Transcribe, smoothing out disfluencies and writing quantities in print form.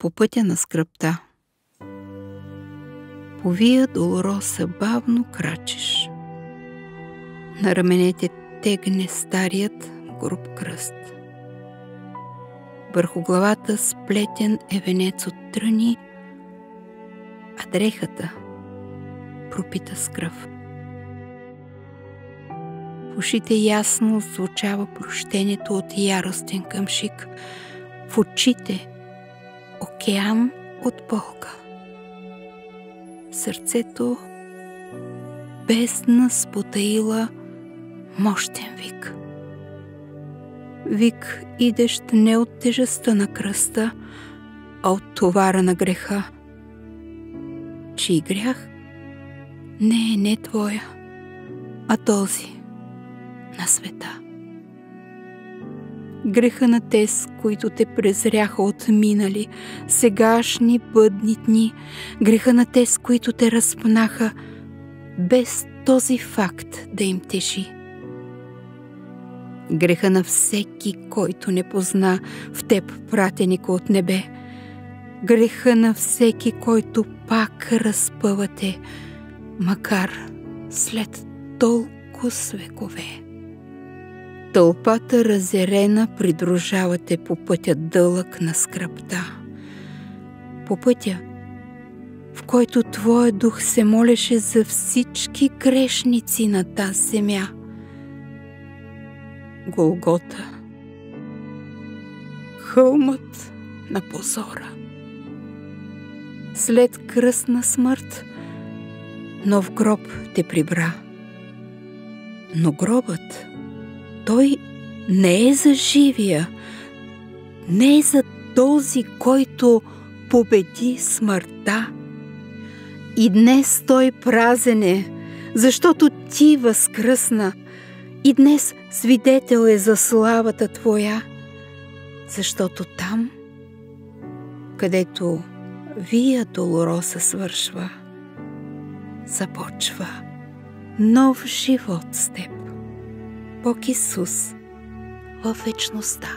По пътя на скръбта. По Вия Долороса бавно крачеш. На раменете тегне старият груб кръст. Върху главата сплетен е венец от тръни, а дрехата пропита с кръв. В ушите ясно звучава прощението от яростен къмшик. В очите океан от болка. Сърцето бездна спотаила мощен вик. Вик, идещ не от тежестта на кръста, а от товара на греха. Чий грях не е не твоя, а този на света. Греха на тез, които те презряха от минали, сегашни бъдни дни, греха на тез, които те разпнаха, без този факт да им тежи. Греха на всеки, който не позна в теб пратеника от небе, греха на всеки, който пак разпъвате, макар след толкова векове. Тълпата разярена придружавате по пътя дълъг на скръбта. По пътя, в който твоя дух се молеше за всички грешници на тази земя. Голгота, хълмът на позора. След кръстна смърт, нов гроб те прибра. Но гробът, той не е за живия, не е за този, който победи смъртта. И днес той празен е, защото ти възкръсна. И днес свидетел е за славата твоя, защото там, където Вия Долороса свършва, започва нов живот с теб. Бог Исус във вечността.